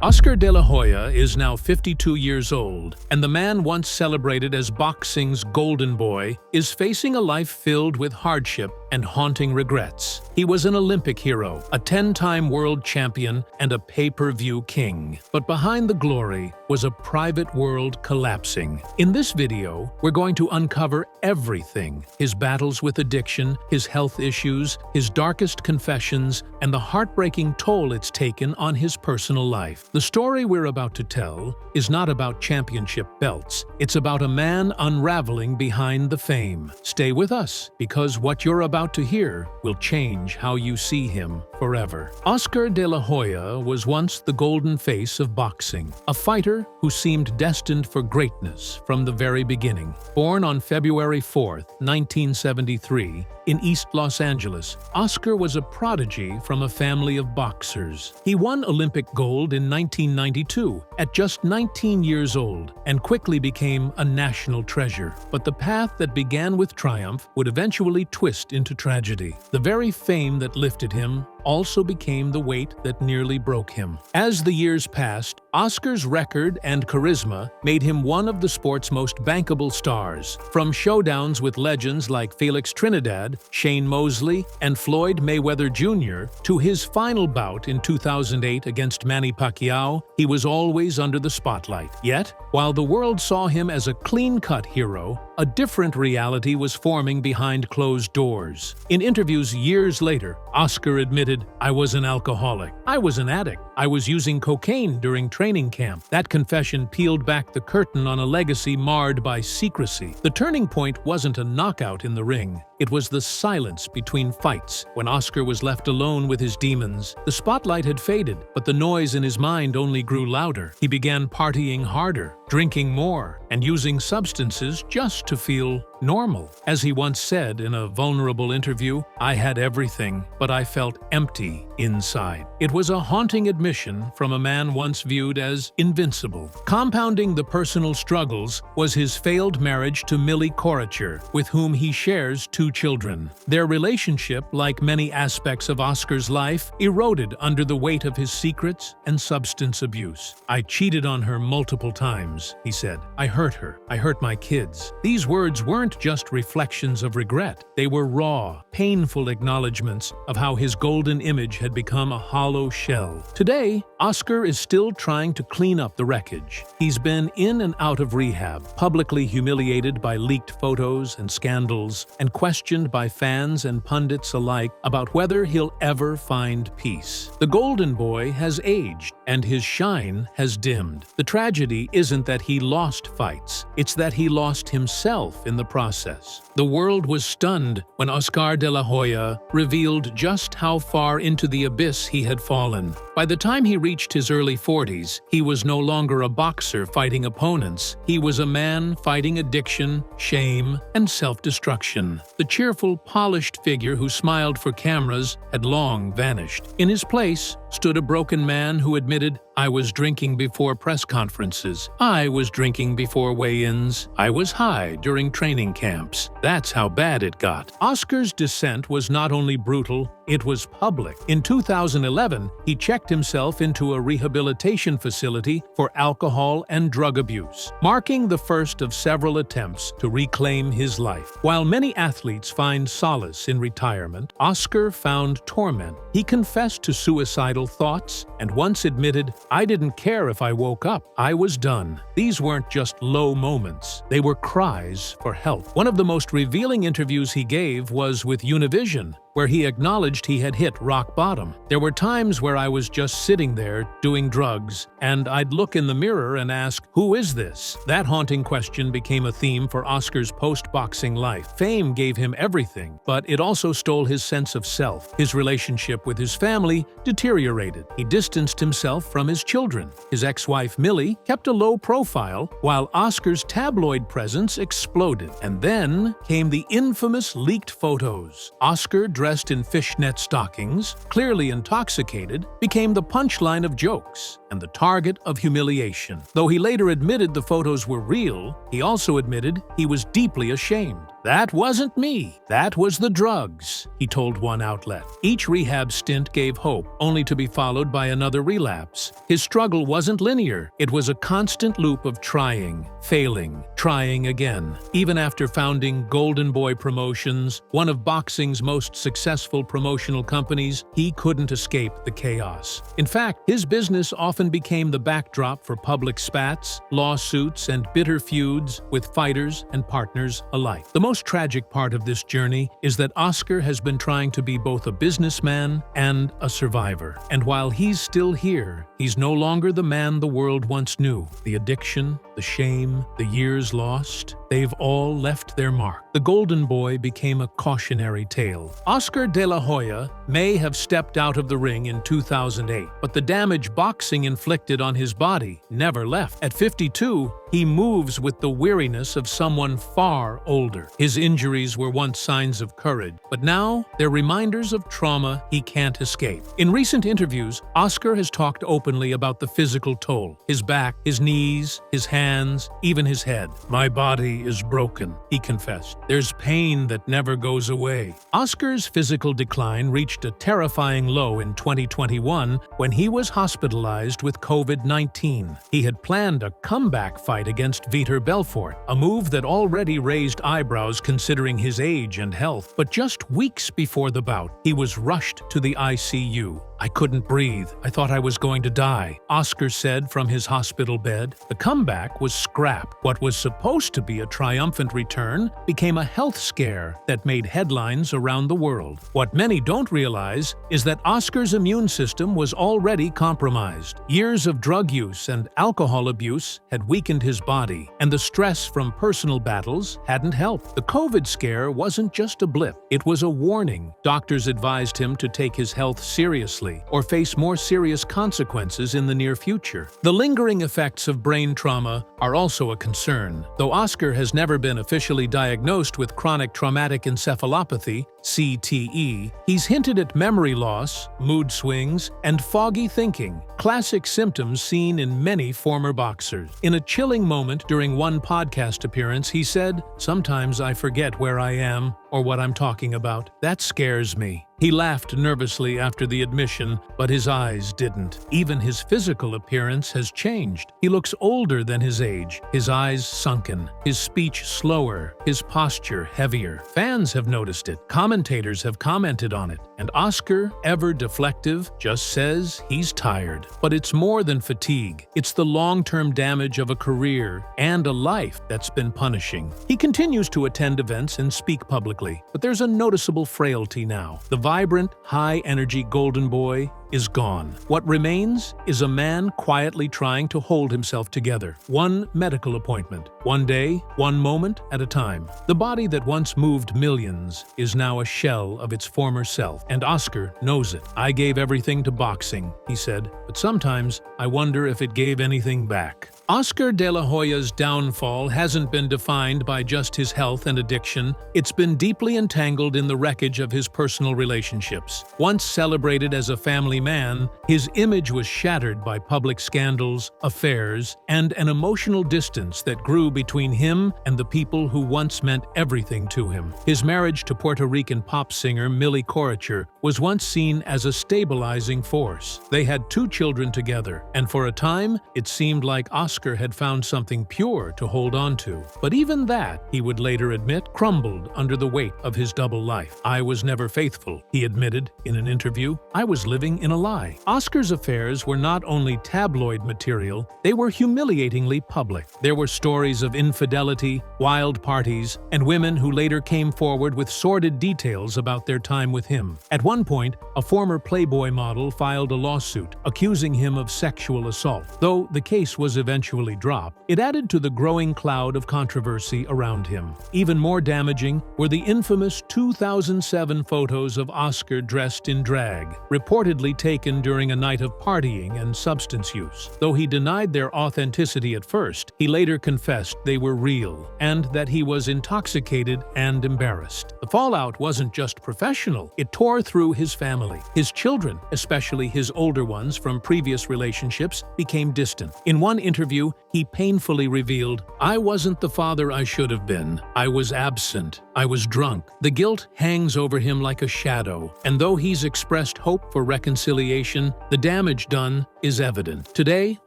Oscar De La Hoya is now 52 years old, and the man once celebrated as boxing's golden boy is facing a life filled with hardship and haunting regrets. He was an Olympic hero, a 10-time world champion, and a pay-per-view king. But behind the glory was a private world collapsing. In this video, we're going to uncover everything: his battles with addiction, his health issues, his darkest confessions, and the heartbreaking toll it's taken on his personal life. The story we're about to tell is not about championship belts. It's about a man unraveling behind the fame. Stay with us, because what you're about to hear will change how you see him forever. Oscar De La Hoya was once the golden face of boxing, a fighter who seemed destined for greatness from the very beginning. Born on February 4, 1973, in East Los Angeles, Oscar was a prodigy from a family of boxers. He won Olympic gold in 1992 at just 19 years old and quickly became a national treasure. But the path that began with triumph would eventually twist into tragedy. The very fame that lifted him also became the weight that nearly broke him. As the years passed, Oscar's record and charisma made him one of the sport's most bankable stars. From showdowns with legends like Felix Trinidad, Shane Mosley, and Floyd Mayweather Jr., to his final bout in 2008 against Manny Pacquiao, he was always under the spotlight. Yet, while the world saw him as a clean-cut hero, a different reality was forming behind closed doors. In interviews years later, Oscar admitted, "I was an alcoholic. I was an addict. I was using cocaine during training camp." That confession peeled back the curtain on a legacy marred by secrecy. The turning point wasn't a knockout in the ring. It was the silence between fights. When Oscar was left alone with his demons, the spotlight had faded, but the noise in his mind only grew louder. He began partying harder, drinking more, and using substances just to feel normal. As he once said in a vulnerable interview, "I had everything, but I felt empty inside." It was a haunting admission from a man once viewed as invincible. Compounding the personal struggles was his failed marriage to Millie Coracher, with whom he shares 2 children. Their relationship, like many aspects of Oscar's life, eroded under the weight of his secrets and substance abuse. "I cheated on her multiple times," he said. "I hurt her. I hurt my kids." These words weren't just reflections of regret. They were raw, painful acknowledgments of how his golden image had become a hollow shell. Today, Oscar is still trying to clean up the wreckage. He's been in and out of rehab, publicly humiliated by leaked photos and scandals, and questioned by fans and pundits alike about whether he'll ever find peace. The golden boy has aged, and his shine has dimmed. The tragedy isn't that he lost fights, it's that he lost himself in the process. The world was stunned when Oscar De La Hoya revealed just how far into the abyss he had fallen. By the time he reached his early 40s, he was no longer a boxer fighting opponents. He was a man fighting addiction, shame, and self-destruction. The cheerful, polished figure who smiled for cameras had long vanished. In his place stood a broken man who admitted, "I was drinking before press conferences. I was drinking before weigh-ins. I was high during training camps." That's how bad it got. Oscar's descent was not only brutal, it was public. In 2011, he checked himself into a rehabilitation facility for alcohol and drug abuse, marking the first of several attempts to reclaim his life. While many athletes find solace in retirement, Oscar found torment. He confessed to suicidal thoughts and once admitted, "I didn't care if I woke up. I was done." These weren't just low moments. They were cries for help. One of the most revealing interviews he gave was with Univision, where he acknowledged he had hit rock bottom. "There were times where I was just sitting there doing drugs, and I'd look in the mirror and ask, 'Who is this?'" That haunting question became a theme for Oscar's post-boxing life. Fame gave him everything, but it also stole his sense of self. His relationship with his family deteriorated. He distanced himself from his children. His ex-wife Millie kept a low profile, while Oscar's tabloid presence exploded. And then came the infamous leaked photos. Oscar, dressed in fishnet stockings, clearly intoxicated, became the punchline of jokes and the target of humiliation. Though he later admitted the photos were real, he also admitted he was deeply ashamed. "That wasn't me. That was the drugs," he told one outlet. Each rehab stint gave hope, only to be followed by another relapse. His struggle wasn't linear. It was a constant loop of trying, failing, trying again. Even after founding Golden Boy Promotions, one of boxing's most successful promotional companies, he couldn't escape the chaos. In fact, his business often became the backdrop for public spats, lawsuits, and bitter feuds with fighters and partners alike. The most tragic part of this journey is that Oscar has been trying to be both a businessman and a survivor. And while he's still here, he's no longer the man the world once knew. The addiction, the shame, the years lost, they've all left their mark. The Golden Boy became a cautionary tale. Oscar De La Hoya may have stepped out of the ring in 2008, but the damage boxing inflicted on his body never left. At 52, he moves with the weariness of someone far older. His injuries were once signs of courage, but now they're reminders of trauma he can't escape. In recent interviews, Oscar has talked openly about the physical toll. His back, his knees, his hands, even his head. "My body is broken," he confessed. "There's pain that never goes away." Oscar's physical decline reached a terrifying low in 2021 when he was hospitalized with COVID-19. He had planned a comeback fight against Vitor Belfort, a move that already raised eyebrows considering his age and health. But just weeks before the bout, he was rushed to the ICU. "I couldn't breathe. I thought I was going to die," Oscar said from his hospital bed. The comeback was scrapped. What was supposed to be a triumphant return became a health scare that made headlines around the world. What many don't realize is that Oscar's immune system was already compromised. Years of drug use and alcohol abuse had weakened his body, and the stress from personal battles hadn't helped. The COVID scare wasn't just a blip. It was a warning. Doctors advised him to take his health seriously or face more serious consequences in the near future. The lingering effects of brain trauma are also a concern. Though Oscar has never been officially diagnosed with chronic traumatic encephalopathy, CTE, he's hinted at memory loss, mood swings, and foggy thinking, classic symptoms seen in many former boxers. In a chilling moment during one podcast appearance, he said, "Sometimes I forget where I am or what I'm talking about. That scares me." He laughed nervously after the admission, but his eyes didn't. Even his physical appearance has changed. He looks older than his age, his eyes sunken, his speech slower, his posture heavier. Fans have noticed it, commentators have commented on it, and Oscar, ever deflective, just says he's tired. But it's more than fatigue. It's the long-term damage of a career and a life that's been punishing. He continues to attend events and speak publicly, but there's a noticeable frailty now. The vibrant, high-energy Golden Boy is gone. What remains is a man quietly trying to hold himself together. One medical appointment, one day, one moment at a time. The body that once moved millions is now a shell of its former self, and Oscar knows it. "I gave everything to boxing," he said, "but sometimes I wonder if it gave anything back." Oscar De La Hoya's downfall hasn't been defined by just his health and addiction. It's been deeply entangled in the wreckage of his personal relationships. Once celebrated as a family man, his image was shattered by public scandals, affairs, and an emotional distance that grew between him and the people who once meant everything to him. His marriage to Puerto Rican pop singer Millie Coricher was once seen as a stabilizing force. They had 2 children together, and for a time, it seemed like Oscar had found something pure to hold on to. But even that, he would later admit, crumbled under the weight of his double life. "I was never faithful," he admitted in an interview. "I was living in a lie." Oscar's affairs were not only tabloid material, they were humiliatingly public. There were stories of infidelity, wild parties, and women who later came forward with sordid details about their time with him. At one point, a former Playboy model filed a lawsuit accusing him of sexual assault. Though the case was eventually dropped, it added to the growing cloud of controversy around him. Even more damaging were the infamous 2007 photos of Oscar dressed in drag, reportedly taken during a night of partying and substance use. Though he denied their authenticity at first, he later confessed they were real and that he was intoxicated and embarrassed. The fallout wasn't just professional, it tore through his family. His children, especially his older ones from previous relationships, became distant. In one interview, he painfully revealed, "I wasn't the father I should have been. I was absent. I was drunk." The guilt hangs over him like a shadow, and though he's expressed hope for reconciliation, the damage done is evident. Today,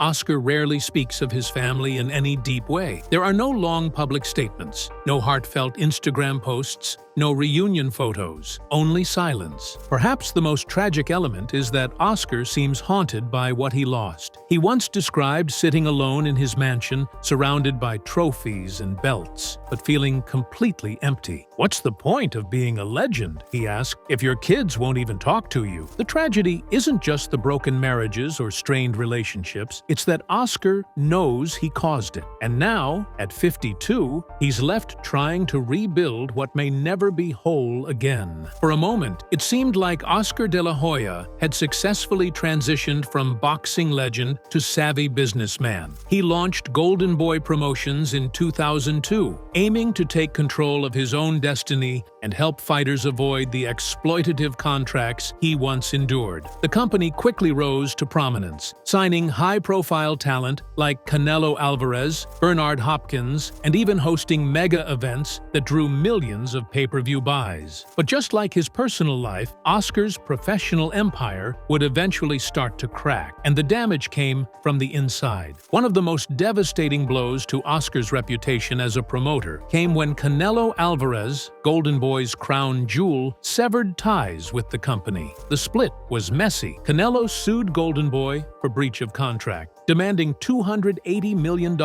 Oscar rarely speaks of his family in any deep way. There are no long public statements, no heartfelt Instagram posts, no reunion photos, only silence. Perhaps the most tragic element is that Oscar seems haunted by what he lost. He once described sitting alone in his mansion, surrounded by trophies and belts, but feeling completely empty. "What's the point of being a legend?" he asked, "if your kids won't even talk to you?" The tragedy isn't just the broken marriages or strained relationships, it's that Oscar knows he caused it. And now, at 52, he's left trying to rebuild what may never be whole again. For a moment, it seemed like Oscar De La Hoya had successfully transitioned from boxing legend to savvy businessman. He launched Golden Boy Promotions in 2002, aiming to take control of his own destiny and help fighters avoid the exploitative contracts he once endured. The company quickly rose to prominence, signing high-profile talent like Canelo Alvarez, Bernard Hopkins, and even hosting mega events that drew millions of pay-per-view buys. But just like his personal life, Oscar's professional empire would eventually start to crack, and the damage came from the inside. One of the most devastating blows to Oscar's reputation as a promoter came when Canelo Alvarez, Golden Boy's crown jewel, severed ties with the company. The split was messy. Canelo sued Golden Boy for breach of contract, demanding $280 million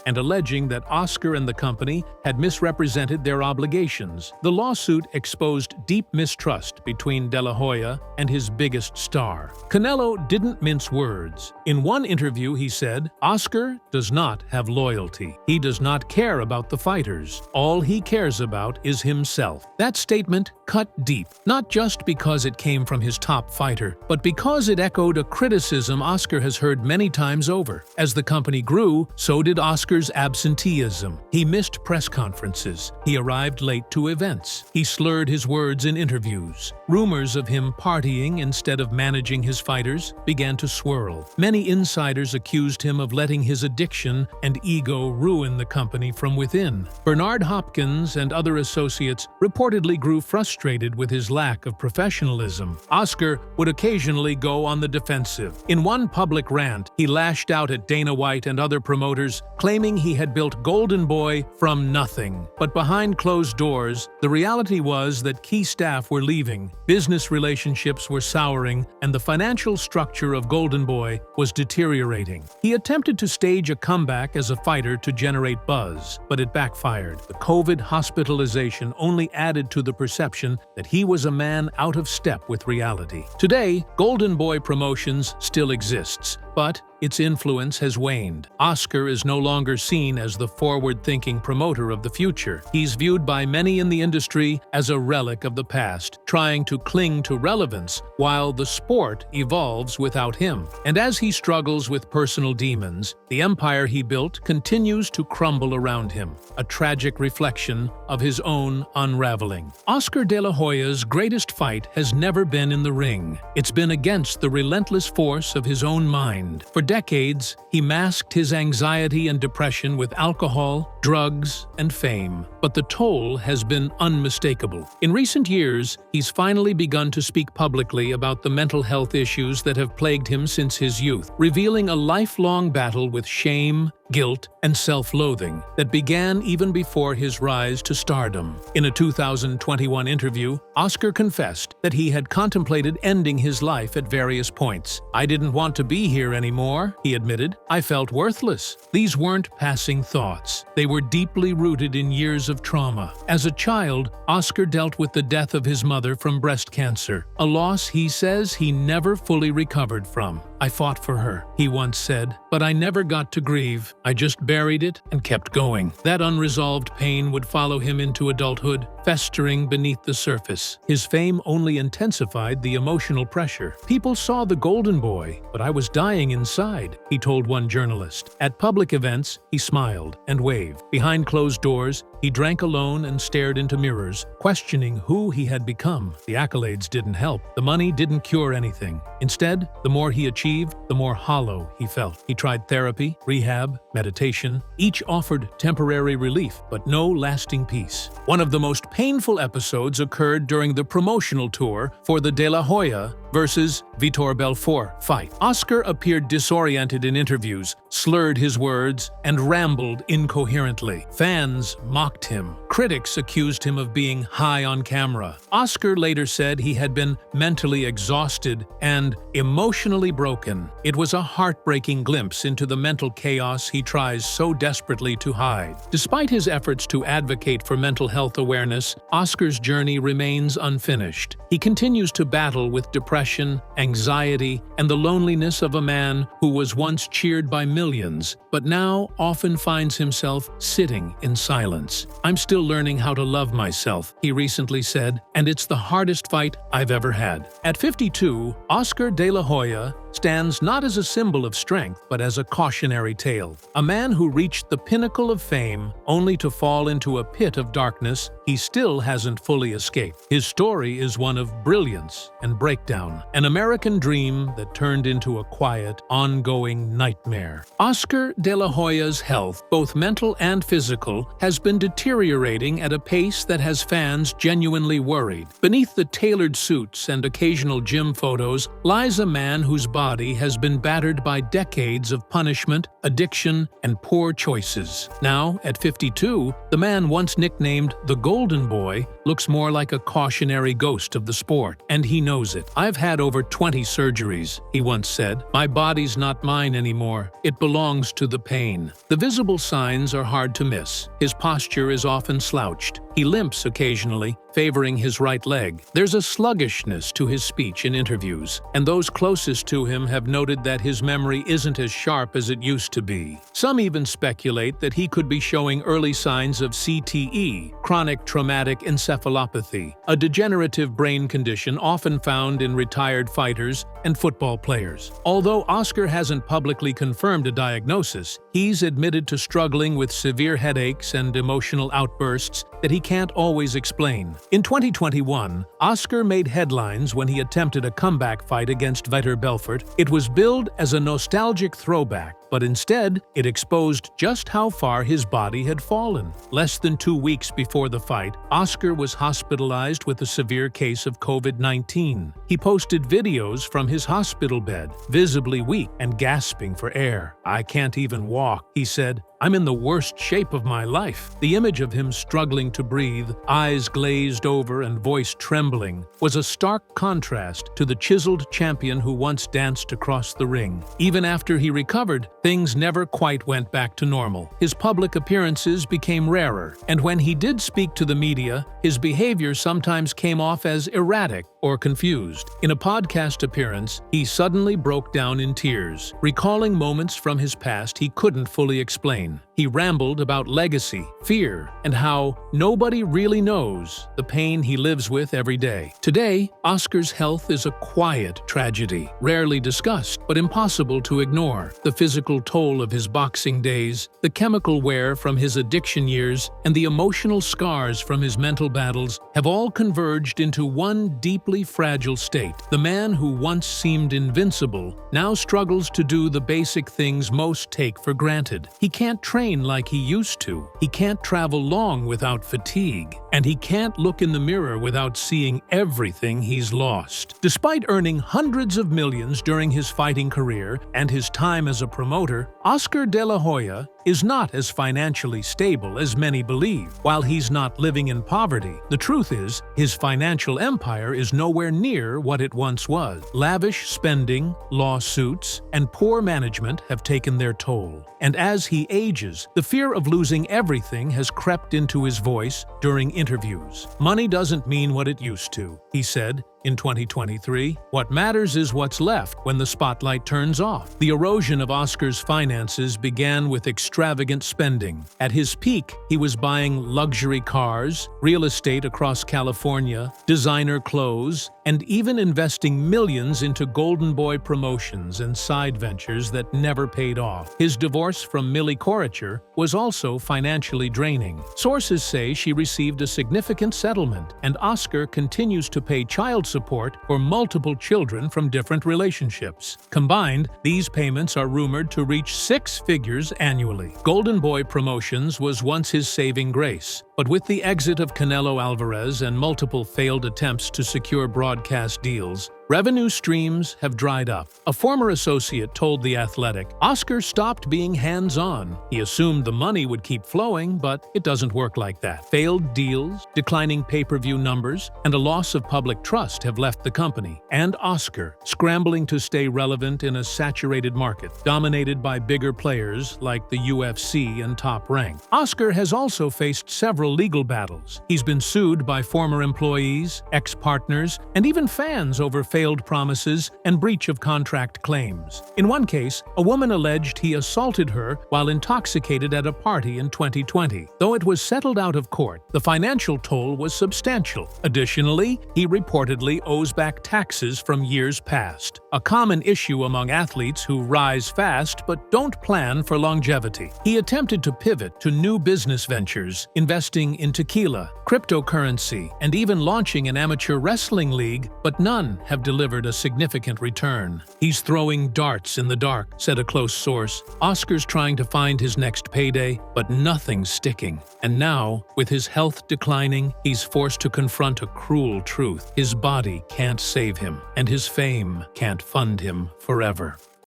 and alleging that Oscar and the company had misrepresented their obligations. The lawsuit exposed deep mistrust between De La Hoya and his biggest star. Canelo didn't mince words. In one interview, he said, "Oscar does not have loyalty. He does not care about the fighters. All he cares about is himself." That statement cut deep, not just because it came from his top fighter, but because it echoed a criticism Oscar has heard many times over. As the company grew, so did Oscar's absenteeism. He missed press conferences. He arrived late to events. He slurred his words in interviews. Rumors of him partying instead of managing his fighters began to swirl. Many insiders accused him of letting his addiction and ego ruin the company from within. Bernard Hopkins and other associates reportedly grew frustrated with his lack of professionalism. Oscar would occasionally go on the defensive. In one public rant, he lashed out at Dana White and other promoters, claiming he had built Golden Boy from nothing. But behind closed doors, the reality was that key staff were leaving, business relationships were souring, and the financial structure of Golden Boy was deteriorating. He attempted to stage a comeback as a fighter to generate buzz, but it backfired. The COVID hospitalization only added to the perception that he was a man out of step with reality. Today, Golden Boy Promotions still exists, but its influence has waned. Oscar is no longer seen as the forward-thinking promoter of the future. He's viewed by many in the industry as a relic of the past, trying to cling to relevance while the sport evolves without him. And as he struggles with personal demons, the empire he built continues to crumble around him, a tragic reflection of his own unraveling. Oscar De La Hoya's greatest fight has never been in the ring. It's been against the relentless force of his own mind. For decades, he masked his anxiety and depression with alcohol, drugs, and fame. But the toll has been unmistakable. In recent years, he's finally begun to speak publicly about the mental health issues that have plagued him since his youth, revealing a lifelong battle with shame, guilt, and self-loathing that began even before his rise to stardom. In a 2021 interview, Oscar confessed that he had contemplated ending his life at various points. "I didn't want to be here anymore," he admitted. "I felt worthless." These weren't passing thoughts. They were deeply rooted in years of trauma. As a child, Oscar dealt with the death of his mother from breast cancer, a loss he says he never fully recovered from. "I fought for her," he once said, "but I never got to grieve. I just buried it and kept going." That unresolved pain would follow him into adulthood, festering beneath the surface. His fame only intensified the emotional pressure. "People saw the Golden Boy, but I was dying inside," he told one journalist. At public events, he smiled and waved. Behind closed doors, He drank alone and stared into mirrors, questioning who he had become. The accolades didn't help. The money didn't cure anything. Instead, the more he achieved, the more hollow he felt. He tried therapy, rehab, meditation. Each offered temporary relief, but no lasting peace. One of the most painful episodes occurred during the promotional tour for the De La Hoya versus Vitor Belfort fight. Oscar appeared disoriented in interviews, slurred his words, and rambled incoherently. Fans mocked him. Critics accused him of being high on camera. Oscar later said he had been mentally exhausted and emotionally broken. It was a heartbreaking glimpse into the mental chaos he tries so desperately to hide. Despite his efforts to advocate for mental health awareness, Oscar's journey remains unfinished. He continues to battle with depression, anxiety, and the loneliness of a man who was once cheered by millions, but now often finds himself sitting in silence. "I'm still learning how to love myself," he recently said, "and it's the hardest fight I've ever had." At 52, Oscar De La Hoya stands not as a symbol of strength, but as a cautionary tale. A man who reached the pinnacle of fame only to fall into a pit of darkness he still hasn't fully escaped. His story is one of brilliance and breakdown, an American dream that turned into a quiet, ongoing nightmare. Oscar De La Hoya's health, both mental and physical, has been deteriorating at a pace that has fans genuinely worried. Beneath the tailored suits and occasional gym photos lies a man whose body has been battered by decades of punishment, addiction, and poor choices. Now, at 52, the man once nicknamed the Golden Boy looks more like a cautionary ghost of the sport, and he knows it. "I've had over 20 surgeries," he once said. "My body's not mine anymore. It belongs to the pain." The visible signs are hard to miss. His posture is often slouched. He limps occasionally, favoring his right leg. There's a sluggishness to his speech in interviews, and those closest to him have noted that his memory isn't as sharp as it used to be. Some even speculate that he could be showing early signs of CTE, chronic traumatic encephalopathy, a degenerative brain condition often found in retired fighters and football players. Although Oscar hasn't publicly confirmed a diagnosis, he's admitted to struggling with severe headaches and emotional outbursts that he can't always explain. In 2021, Oscar made headlines when he attempted a comeback fight against Vitor Belfort. It was billed as a nostalgic throwback, but instead, it exposed just how far his body had fallen. Less than 2 weeks before the fight, Oscar was hospitalized with a severe case of COVID-19. He posted videos from his hospital bed, visibly weak and gasping for air. "I can't even walk," he said. "I'm in the worst shape of my life." The image of him struggling to breathe, eyes glazed over and voice trembling, was a stark contrast to the chiseled champion who once danced across the ring. Even after he recovered, things never quite went back to normal. His public appearances became rarer, and when he did speak to the media, his behavior sometimes came off as erratic or confused. In a podcast appearance, he suddenly broke down in tears, recalling moments from his past he couldn't fully explain. He rambled about legacy, fear, and how nobody really knows the pain he lives with every day. Today, Oscar's health is a quiet tragedy, rarely discussed but impossible to ignore. The physical toll of his boxing days, the chemical wear from his addiction years, and the emotional scars from his mental battles have all converged into one deeply fragile state. The man who once seemed invincible now struggles to do the basic things most take for granted. He can't train like he used to. He can't travel long without fatigue. And he can't look in the mirror without seeing everything he's lost. Despite earning hundreds of millions during his fighting career and his time as a promoter, Oscar De La Hoya is not as financially stable as many believe. While he's not living in poverty, the truth is his financial empire is nowhere near what it once was. Lavish spending, lawsuits, and poor management have taken their toll. And as he ages, the fear of losing everything has crept into his voice during interviews. "Money doesn't mean what it used to," he said. In 2023, what matters is what's left when the spotlight turns off. The erosion of Oscar's finances began with extravagant spending. At his peak, he was buying luxury cars, real estate across California, designer clothes, and even investing millions into Golden Boy promotions and side ventures that never paid off. His divorce from Millie Coricher was also financially draining. Sources say she received a significant settlement, and Oscar continues to pay child support for multiple children from different relationships. Combined, these payments are rumored to reach 6 figures annually. Golden Boy Promotions was once his saving grace, but with the exit of Canelo Alvarez and multiple failed attempts to secure broadcast deals, revenue streams have dried up. A former associate told The Athletic, "Oscar stopped being hands-on. He assumed the money would keep flowing, but it doesn't work like that. Failed deals, declining pay-per-view numbers, and a loss of public trust have left the company, and Oscar, scrambling to stay relevant in a saturated market, dominated by bigger players like the UFC and Top Rank." Oscar has also faced several legal battles. He's been sued by former employees, ex-partners, and even fans over failed promises and breach of contract claims. In one case, a woman alleged he assaulted her while intoxicated at a party in 2020. Though it was settled out of court, the financial toll was substantial. Additionally, he reportedly owes back taxes from years past, a common issue among athletes who rise fast but don't plan for longevity. He attempted to pivot to new business ventures, investing in tequila, cryptocurrency, and even launching an amateur wrestling league, but none have delivered a significant return. "He's throwing darts in the dark," said a close source. Oscar's trying to find his next payday, but nothing's sticking. And now, with his health declining, he's forced to confront a cruel truth. His body can't save him, and his fame can't fund him forever.